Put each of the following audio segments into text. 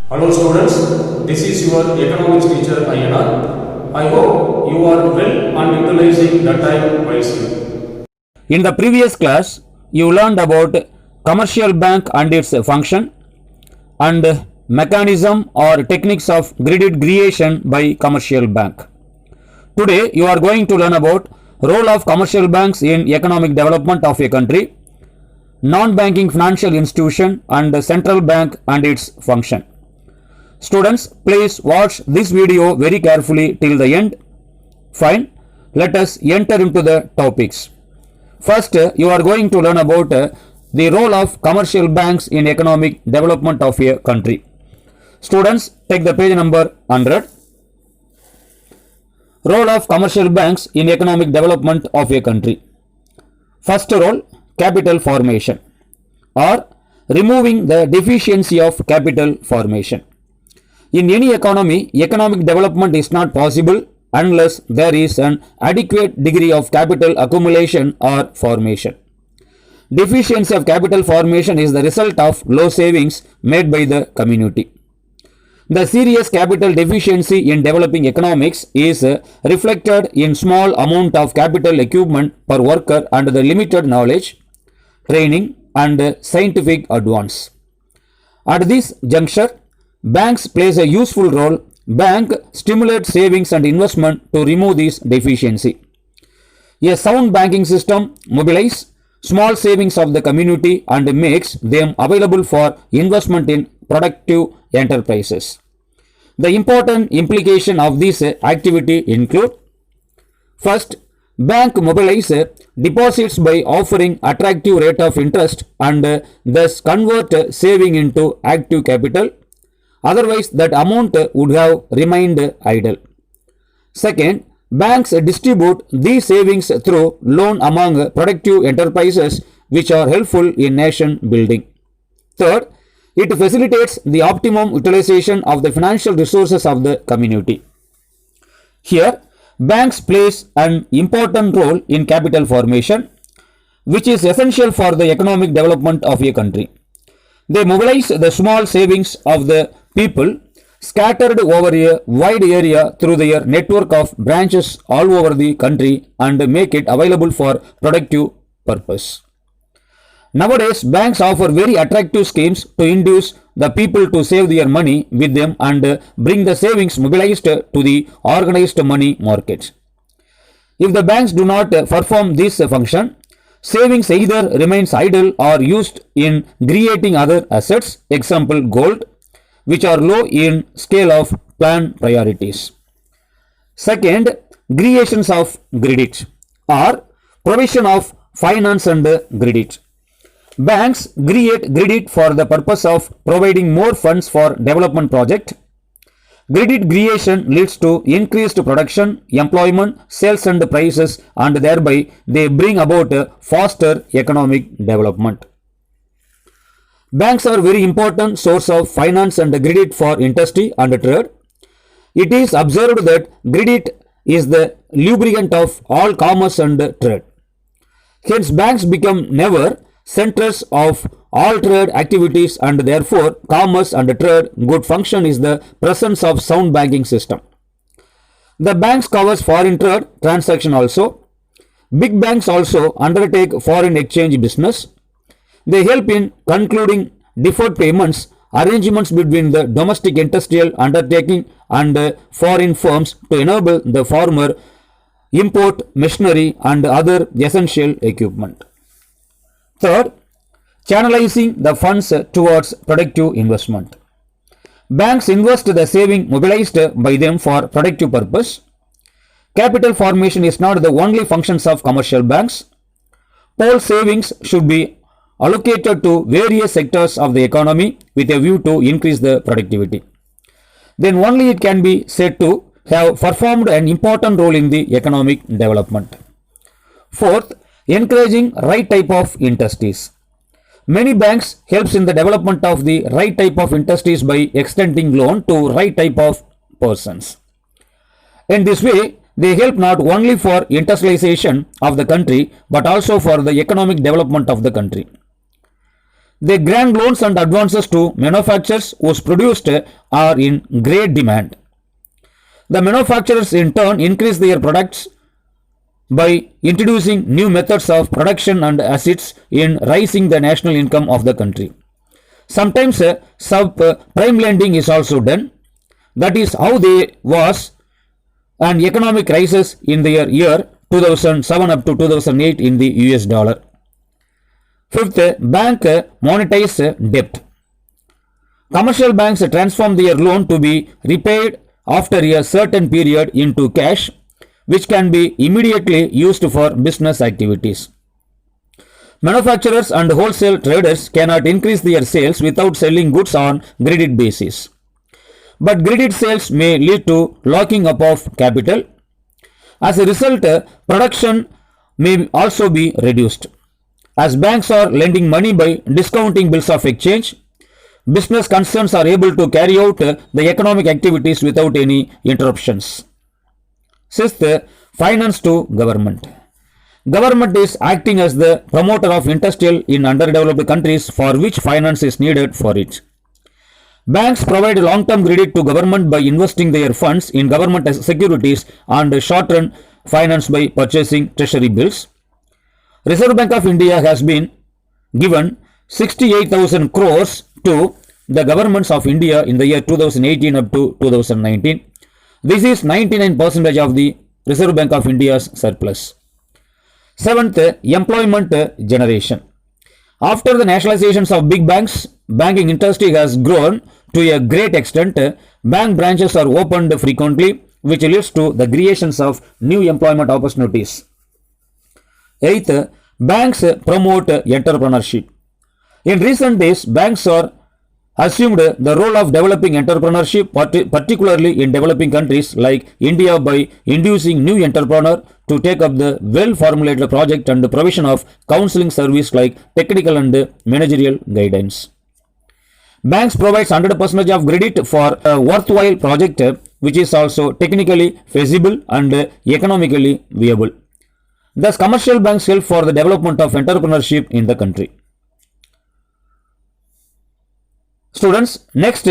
Hello students, this is your economics teacher INR. I hope you are well and utilizing the time wisely. In the previous class, you learned about commercial bank and its function and mechanism or techniques of credit creation by commercial bank. Today, you are going to learn about role of commercial banks in economic development of a country, non-banking financial institution and the central bank and its function. Students, please watch this video very carefully till the end. Fine, let us enter into the topics. First, you are going to learn about the role of commercial banks in economic development of a country. Students, take the page number 100. Role of commercial banks in economic development of a country. First role, capital formation or removing the deficiency of capital formation. In any economy, economic development is not possible unless there is an adequate degree of capital accumulation or formation. Deficiency of capital formation is the result of low savings made by the community. The serious capital deficiency in developing economics is reflected in small amount of capital equipment per worker and the limited knowledge, training and scientific advance. At this juncture, banks plays a useful role. Bank stimulates savings and investment to remove this deficiency. A sound banking system mobilizes small savings of the community and makes them available for investment in productive enterprises. The important implication of this activity include: first, bank mobilizes deposits by offering attractive rate of interest and thus convert saving into active capital. Otherwise, that amount would have remained idle. Second, banks distribute these savings through loan among productive enterprises which are helpful in nation building. Third, it facilitates the optimum utilization of the financial resources of the community. Here, banks plays an important role in capital formation, which is essential for the economic development of a country. They mobilize the small savings of the people scattered over a wide area through their network of branches all over the country and make it available for productive purpose. Nowadays, banks offer very attractive schemes to induce the people to save their money with them and bring the savings mobilized to the organized money markets. If the banks do not perform this function, savings either remains idle or used in creating other assets, example gold, which are low in scale of planned priorities. Second, creations of credit or provision of finance and credit. Banks create credit for the purpose of providing more funds for development project. Credit creation leads to increased production, employment, sales and prices, and thereby they bring about a faster economic development. Banks are very important source of finance and credit for industry and trade. It is observed that credit is the lubricant of all commerce and trade. Hence, banks become never centers of all trade activities and therefore commerce and trade good function is the presence of sound banking system. The banks covers foreign trade transaction also. Big banks also undertake foreign exchange business. They help in concluding deferred payments arrangements between the domestic industrial undertaking and foreign firms to enable the former import machinery and other essential equipment. Third, channelizing the funds towards productive investment. Banks invest the saving mobilized by them for productive purpose. Capital formation is not the only functions of commercial banks. All savings should be allocated to various sectors of the economy with a view to increase the productivity. Then only it can be said to have performed an important role in the economic development. Fourth, encouraging right type of industries. Many banks helps in the development of the right type of industries by extending loan to right type of persons. In this way, they help not only for industrialization of the country but also for the economic development of the country. They grant loans and advances to manufacturers whose produced are in great demand. The manufacturers in turn increase their products by introducing new methods of production and assets in raising the national income of the country. Sometimes subprime lending is also done. That is how there was an economic crisis in the year 2007 up to 2008 in the US dollar. Fifth, bank monetize debt. Commercial banks transform their loan to be repaid after a certain period into cash, which can be immediately used for business activities. Manufacturers and wholesale traders cannot increase their sales without selling goods on credit basis. But credit sales may lead to locking up of capital. As a result, production may also be reduced. As banks are lending money by discounting bills of exchange, business concerns are able to carry out the economic activities without any interruptions. Sixth, finance to government. Government is acting as the promoter of industrial in underdeveloped countries for which finance is needed for it. Banks provide long-term credit to government by investing their funds in government securities and short-run finance by purchasing treasury bills. Reserve Bank of India has been given 68,000 crores to the governments of India in the year 2018 up to 2019. This is 99% of the Reserve Bank of India's surplus. Seventh, employment generation. After the nationalizations of big banks, banking industry has grown to a great extent. Bank branches are opened frequently, which leads to the creations of new employment opportunities. Eighth, banks promote entrepreneurship. In recent days, banks are assumed the role of developing entrepreneurship, particularly in developing countries like India, by inducing new entrepreneur to take up the well-formulated project and the provision of counseling service like technical and managerial guidance. Banks provides 100% of credit for a worthwhile project which is also technically feasible and economically viable. Thus, commercial banks help for the development of entrepreneurship in the country. Students, next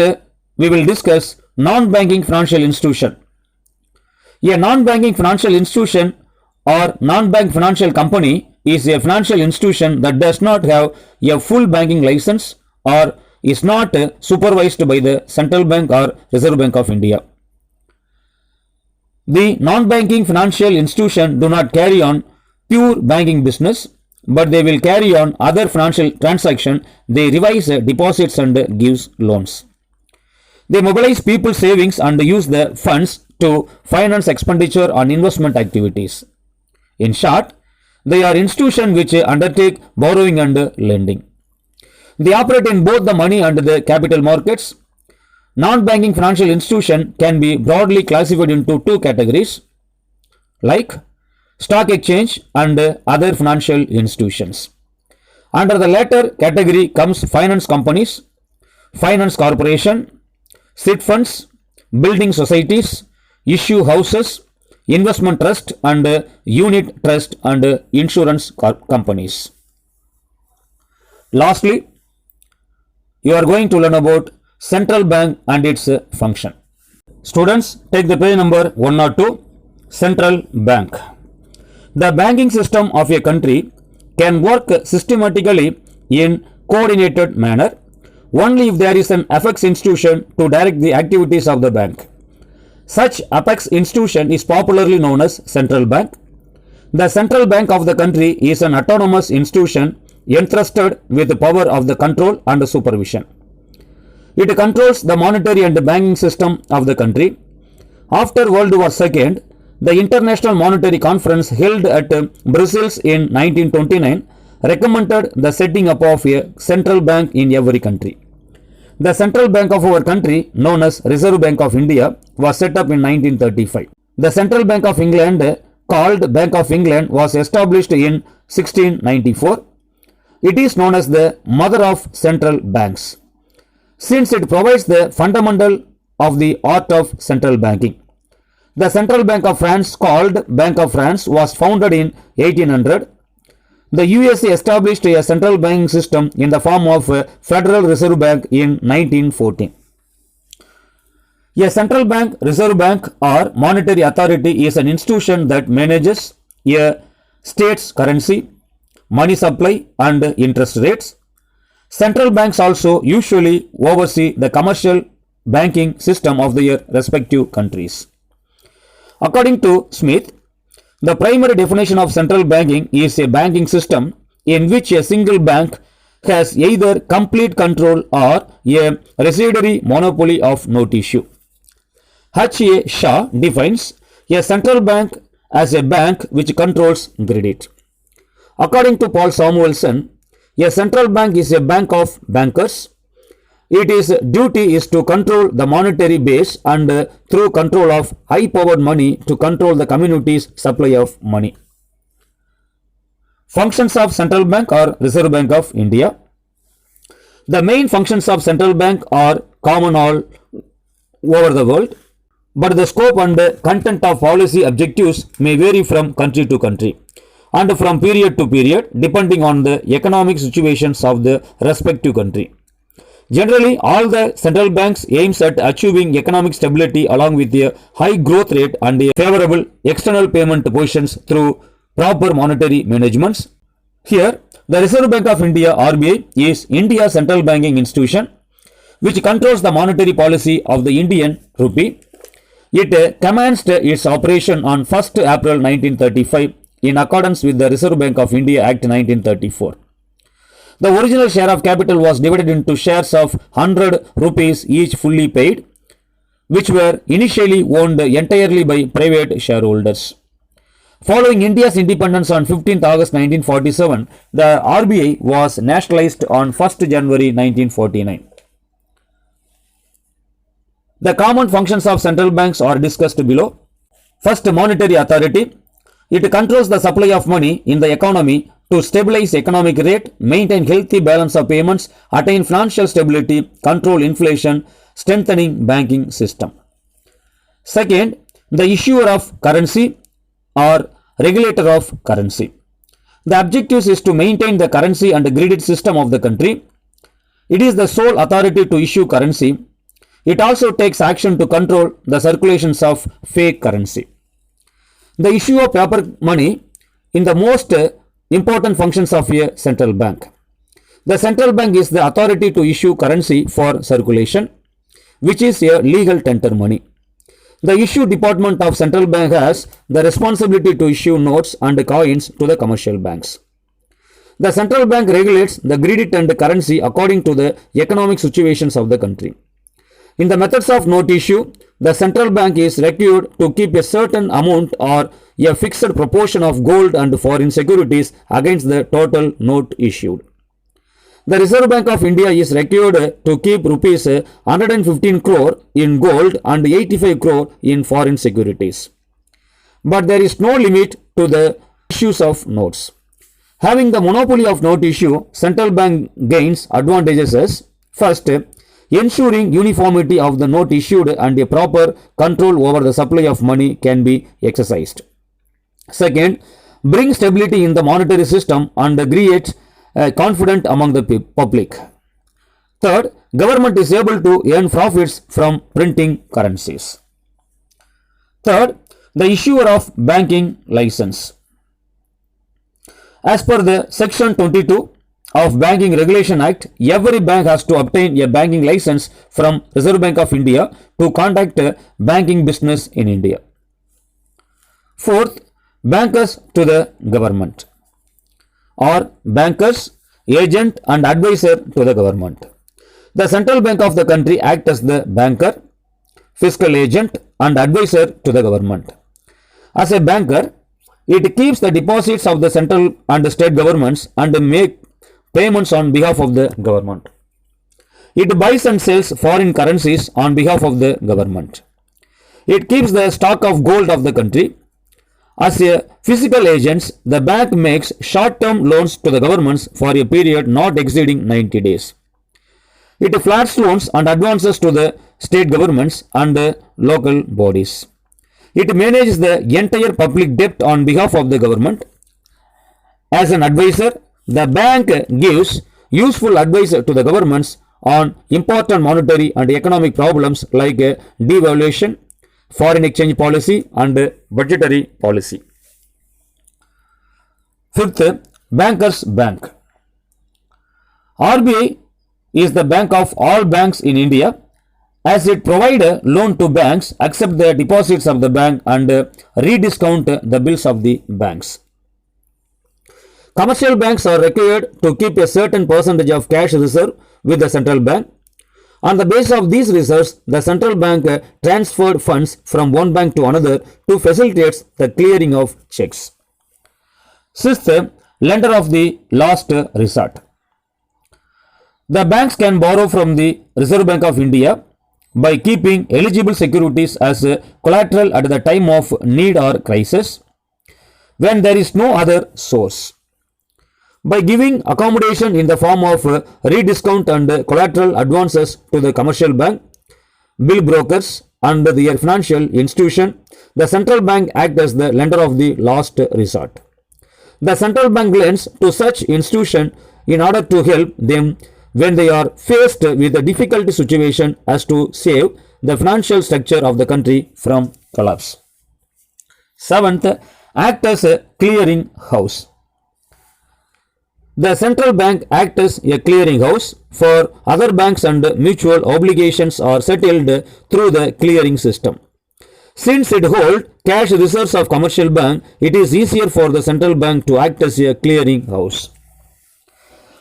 we will discuss non-banking financial institution. A non-banking financial institution or non-bank financial company is a financial institution that does not have a full banking license or is not supervised by the Central Bank or Reserve Bank of India. The non-banking financial institution do not carry on pure banking business, but they will carry on other financial transaction. They revise deposits and gives loans. They mobilize people's savings and use the funds to finance expenditure on investment activities. In short, they are institutions which undertake borrowing and lending. They operate in both the money and the capital markets. Non-banking financial institution can be broadly classified into two categories, like stock exchange and other financial institutions. Under the latter category comes finance companies, finance corporation, sit funds, building societies, issue houses, investment trust and unit trust and insurance companies. Lastly, you are going to learn about central bank and its function. Students, take the page number 102, Central Bank. The banking system of a country can work systematically in coordinated manner only if there is an apex institution to direct the activities of the bank. Such apex institution is popularly known as central bank. The central bank of the country is an autonomous institution entrusted with the power of the control and supervision. It controls the monetary and the banking system of the country. After World War II, the International Monetary Conference held at Brussels in 1929 recommended the setting up of a central bank in every country. The central bank of our country, known as Reserve Bank of India, was set up in 1935. The Central Bank of England, called Bank of England, was established in 1694. It is known as the mother of central banks, since it provides the fundamental of the art of central banking. The Central Bank of France, called Bank of France, was founded in 1800. The USA established a central banking system in the form of a Federal Reserve Bank in 1914. A central bank, reserve bank, or monetary authority is an institution that manages a state's currency, money supply, and interest rates. Central banks also usually oversee the commercial banking system of their respective countries. According to Smith, the primary definition of central banking is a banking system in which a single bank has either complete control or a residuary monopoly of note issue. H.A. Shaw defines a central bank as a bank which controls credit. According to Paul Samuelson, a central bank is a bank of bankers. Its duty is to control the monetary base and through control of high-powered money to control the community's supply of money. Functions of central bank or Reserve Bank of India. The main functions of central bank are common all over the world, but the scope and content of policy objectives may vary from country to country and from period to period depending on the economic situations of the respective country. Generally, all the central banks aims at achieving economic stability along with a high growth rate and a favorable external payment positions through proper monetary management. Here, the Reserve Bank of India (RBI) is India's central banking institution which controls the monetary policy of the Indian rupee. It commenced its operation on 1st April 1935 in accordance with the Reserve Bank of India Act 1934. The original share of capital was divided into shares of 100 rupees each fully paid, which were initially owned entirely by private shareholders. Following India's independence on 15th August 1947, the RBI was nationalized on 1st January 1949. The common functions of central banks are discussed below. First, monetary authority. It controls the supply of money in the economy to stabilize economic rate, maintain healthy balance of payments, attain financial stability, control inflation, strengthening banking system. Second, the issuer of currency or regulator of currency. The objective is to maintain the currency and credit system of the country. It is the sole authority to issue currency. It also takes action to control the circulations of fake currency. The issue of paper money in the most important functions of a central bank. The central bank is the authority to issue currency for circulation, which is a legal tender money. The issue department of central bank has the responsibility to issue notes and coins to the commercial banks. The central bank regulates the credit and currency according to the economic situations of the country. In the methods of note issue, the central bank is required to keep a certain amount or a fixed proportion of gold and foreign securities against the total note issued. The Reserve Bank of India is required to keep rupees 115 crore in gold and 85 crore in foreign securities. But there is no limit to the issues of notes. Having the monopoly of note issue, central bank gains advantages as first, ensuring uniformity of the note issued and a proper control over the supply of money can be exercised. Second, bring stability in the monetary system and create confidence among the public. Third, government is able to earn profits from printing currencies. Third, the issuer of banking license. As per the Section 22 of Banking Regulation Act, every bank has to obtain a banking license from Reserve Bank of India to conduct banking business in India. Fourth, bankers to the government, or bankers, agent and advisor to the government. The central bank of the country acts as the banker, fiscal agent and advisor to the government. As a banker, it keeps the deposits of the central and state governments and make payments on behalf of the government. It buys and sells foreign currencies on behalf of the government. It keeps the stock of gold of the country. As a physical agent, the bank makes short-term loans to the governments for a period not exceeding 90 days. It flats loans and advances to the state governments and the local bodies. It manages the entire public debt on behalf of the government. As an advisor, the bank gives useful advice to the governments on important monetary and economic problems like devaluation, foreign exchange policy, and budgetary policy. Fifth, Bankers Bank. RBI is the bank of all banks in India, as it provides a loan to banks, accept the deposits of the bank, and rediscount the bills of the banks. Commercial banks are required to keep a certain percentage of cash reserve with the central bank. On the basis of these reserves, the central bank transferred funds from one bank to another to facilitate the clearing of checks. Sixth, lender of the last resort. The banks can borrow from the Reserve Bank of India by keeping eligible securities as collateral at the time of need or crisis when there is no other source. By giving accommodation in the form of rediscount and collateral advances to the commercial bank, bill brokers, and their financial institution, the central bank acts as the lender of the last resort. The central bank lends to such institution in order to help them when they are faced with a difficult situation as to save the financial structure of the country from collapse. Seventh, act as a clearing house. The central bank acts as a clearing house for other banks and mutual obligations are settled through the clearing system. Since it holds cash reserves of commercial bank, it is easier for the central bank to act as a clearing house.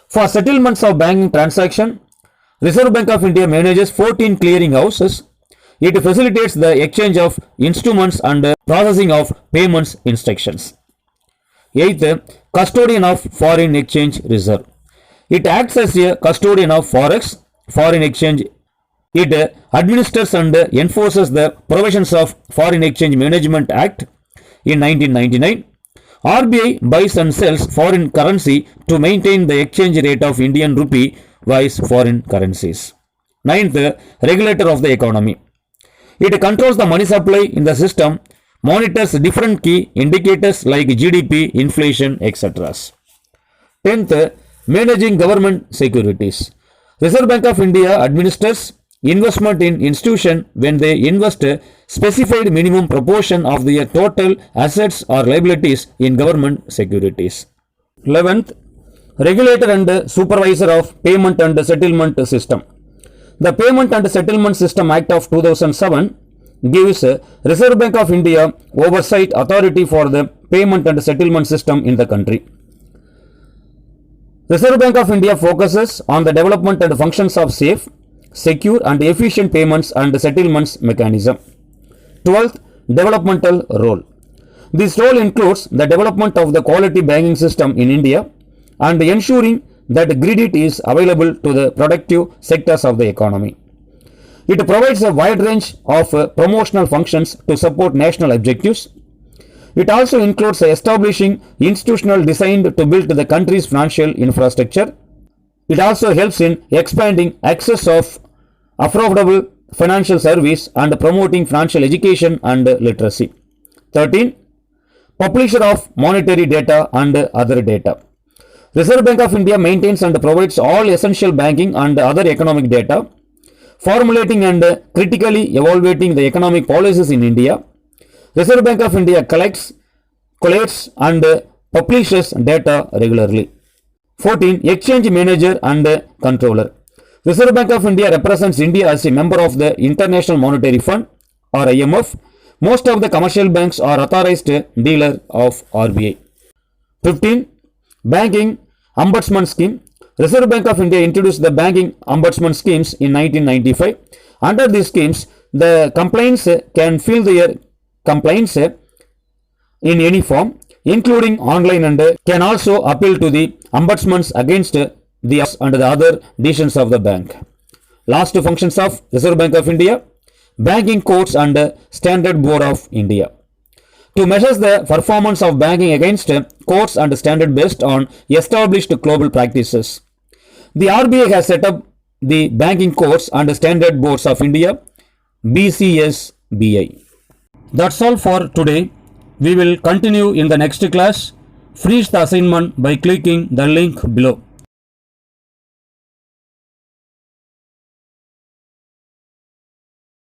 For settlements of banking transaction, Reserve Bank of India manages 14 clearing houses. It facilitates the exchange of instruments and processing of payments instructions. Eighth, custodian of foreign exchange reserve. It acts as a custodian of forex, foreign exchange. It administers and enforces the provisions of Foreign Exchange Management Act in 1999. RBI buys and sells foreign currency to maintain the exchange rate of Indian rupee vice foreign currencies. Ninth, regulator of the economy. It controls the money supply in the system, monitors different key indicators like GDP, inflation, etc. 10th, managing government securities. Reserve Bank of India administers investment in institution when they invest a specified minimum proportion of their total assets or liabilities in government securities. 11th, regulator and supervisor of payment and settlement system. The Payment and Settlement System Act of 2007 gives Reserve Bank of India oversight authority for the payment and settlement system in the country. Reserve Bank of India focuses on the development and functions of safe, secure and efficient payments and settlements mechanism. 12th, developmental role. This role includes the development of the quality banking system in India and ensuring that credit is available to the productive sectors of the economy. It provides a wide range of promotional functions to support national objectives. It also includes establishing institutional design to build the country's financial infrastructure. It also helps in expanding access of affordable financial service and promoting financial education and literacy. 13. Publisher of monetary data and other data. Reserve Bank of India maintains and provides all essential banking and other economic data, formulating and critically evaluating the economic policies in India. Reserve Bank of India collects, collates and publishes data regularly. 14. Exchange Manager and Controller. Reserve Bank of India represents India as a member of the International Monetary Fund or IMF. Most of the commercial banks are authorized dealer of RBI. 15. Banking Ombudsman Scheme. Reserve Bank of India introduced the Banking Ombudsman Schemes in 1995. Under these schemes, the complainants can file their complaints in any form, including online, and can also appeal to the ombudsman against the and the other decisions of the bank. Last functions of Reserve Bank of India: Banking Courts and Standard Board of India. To measure the performance of banking against courts and standard based on established global practices, the RBI has set up the Banking Courts and Standard Boards of India, BCSBI. That's all for today. We will continue in the next class. Freeze the assignment by clicking the link below.